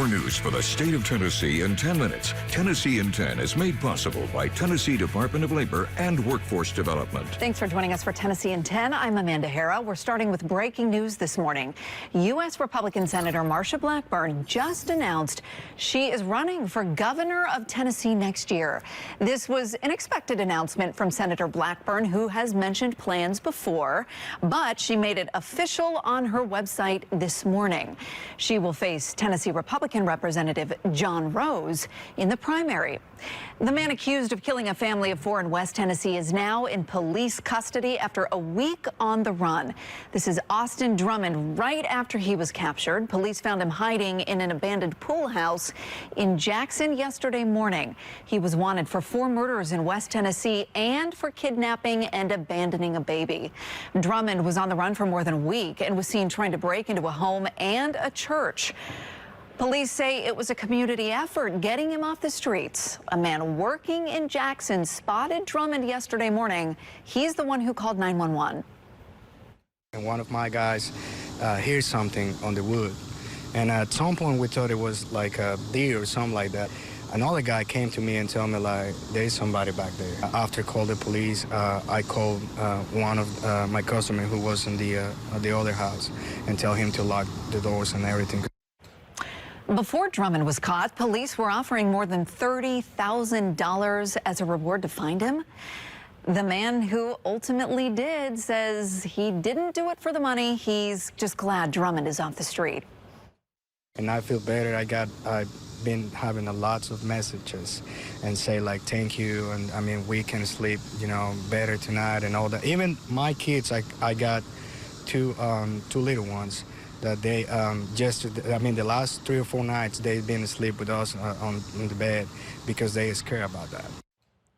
Your news for the state of Tennessee in 10 minutes. Tennessee in 10 is made possible by Tennessee Department of Labor and Workforce Development. Thanks for joining us for Tennessee in 10. I'm Amanda Hara. We're starting with breaking news this morning. U.S. Republican Senator Marsha Blackburn just announced she is running for governor of Tennessee next year. This was an expected announcement from Senator Blackburn, who has mentioned plans before, but she made it official on her website this morning. She will face Tennessee Republican Representative John Rose in the primary. The man accused of killing a family of 4 in West Tennessee is now in police custody after a week on the run. This is Austin Drummond right after he was captured. Police found him hiding in an abandoned pool house in Jackson yesterday morning. He was wanted for 4 murders in West Tennessee and for kidnapping and abandoning a baby. Drummond was on the run for more than a week and was seen trying to break into a home and a church. Police say it was a community effort getting him off the streets. A man working in Jackson spotted Drummond yesterday morning. He's the one who called 911. And one of my guys hears something on the wood. And at some point we thought it was like a deer or something like that. Another guy came to me and told me like there's somebody back there. After calling the police, I called one of my customers who was in the other house and tell him to lock the doors and everything. Before Drummond was caught, police were offering more than $30,000 as a reward to find him. The man who ultimately did says he didn't do it for the money. He's just glad Drummond is off the street. And I feel better. I've been having a lots of messages and say like thank you, and I mean we can sleep, you know, better tonight and all that. Even my kids, I got two little ones that they the last 3 or 4 nights they've been asleep with us on the bed because they are scared about that.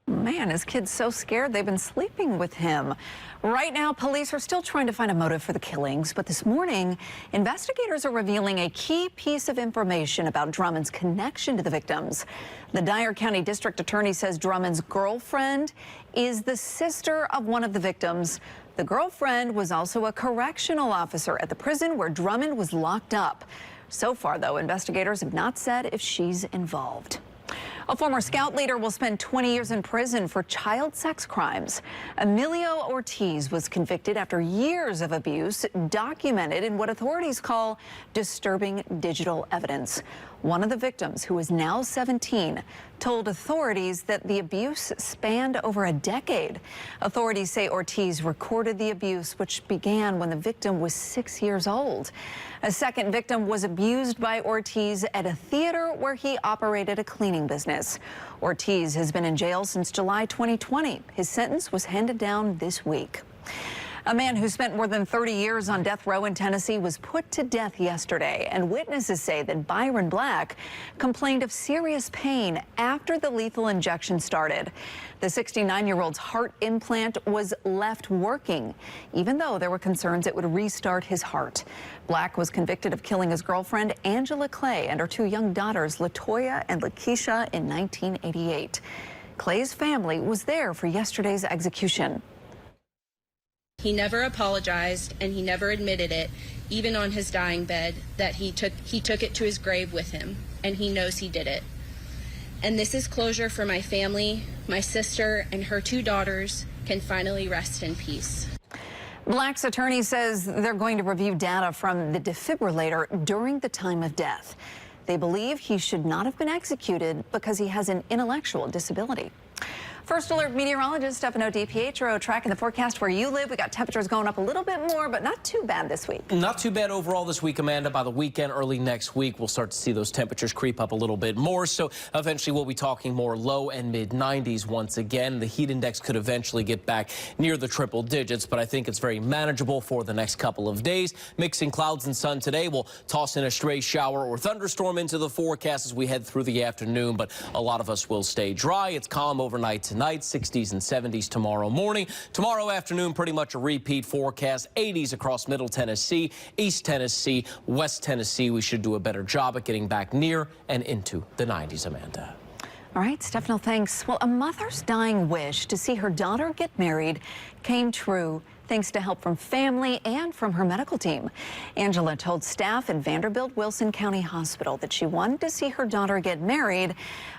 Man, his kid's so scared they've been sleeping with him. Right now, police are still trying to find a motive for the killings, but this morning, investigators are revealing a key piece of information about Drummond's connection to the victims. The Dyer County District Attorney says Drummond's girlfriend is the sister of one of the victims. The girlfriend was also a correctional officer at the prison where Drummond was locked up. So far, though, investigators have not said if she's involved. A former Scout leader will spend 20 years in prison for child sex crimes. Emilio Ortiz was convicted after years of abuse documented in what authorities call disturbing digital evidence. One of the victims, who is now 17, told authorities that the abuse spanned over a decade. Authorities say Ortiz recorded the abuse, which began when the victim was 6 years old. A second victim was abused by Ortiz at a theater where he operated a cleaning business. Ortiz has been in jail since July 2020. His sentence was handed down this week. A man who spent more than 30 years on death row in Tennessee was put to death yesterday, and witnesses say that Byron Black complained of serious pain after the lethal injection started. The 69-year-old's heart implant was left working, even though there were concerns it would restart his heart. Black was convicted of killing his girlfriend, Angela Clay, and her 2 young daughters, Latoya and Lakeisha, in 1988. Clay's family was there for yesterday's execution. He never apologized, and he never admitted it, even on his dying bed, that he took it to his grave with him, and he knows he did it. And this is closure for my family. My sister and her 2 daughters can finally rest in peace. Black's attorney says they're going to review data from the defibrillator during the time of death. They believe he should not have been executed because he has an intellectual disability. First Alert meteorologist Stefano DiPietro tracking the forecast where you live. We got temperatures going up a little bit more, but not too bad this week. Not too bad overall this week, Amanda. By the weekend, early next week, we'll start to see those temperatures creep up a little bit more. So eventually we'll be talking more low and mid 90s once again. The heat index could eventually get back near the triple digits, but I think it's very manageable for the next couple of days. Mixing clouds and sun today. We'll toss in a stray shower or thunderstorm into the forecast as we head through the afternoon, but a lot of us will stay dry. It's calm overnight tonight, 60s and 70s tomorrow morning. Tomorrow afternoon, pretty much a repeat forecast. 80s across Middle Tennessee, East Tennessee, West Tennessee. We should do a better job at getting back near and into the 90s, Amanda. All right, Stefano, thanks. Well, a mother's dying wish to see her daughter get married came true thanks to help from family and from her medical team. Angela told staff in Vanderbilt Wilson County Hospital that she wanted to see her daughter get married,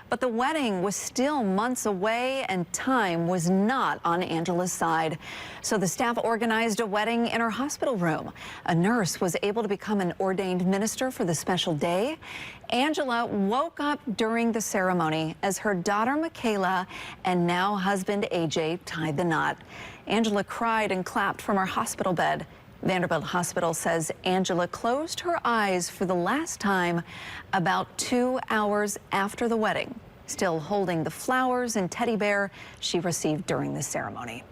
but the wedding was still months away and time was not on Angela's side. So the staff organized a wedding in her hospital room. A nurse was able to become an ordained minister for the special day. Angela woke up during the ceremony as her daughter Michaela and now husband AJ tied the knot. Angela cried and clapped from her hospital bed. Vanderbilt Hospital says Angela closed her eyes for the last time about 2 hours after the wedding, still holding the flowers and teddy bear she received during the ceremony.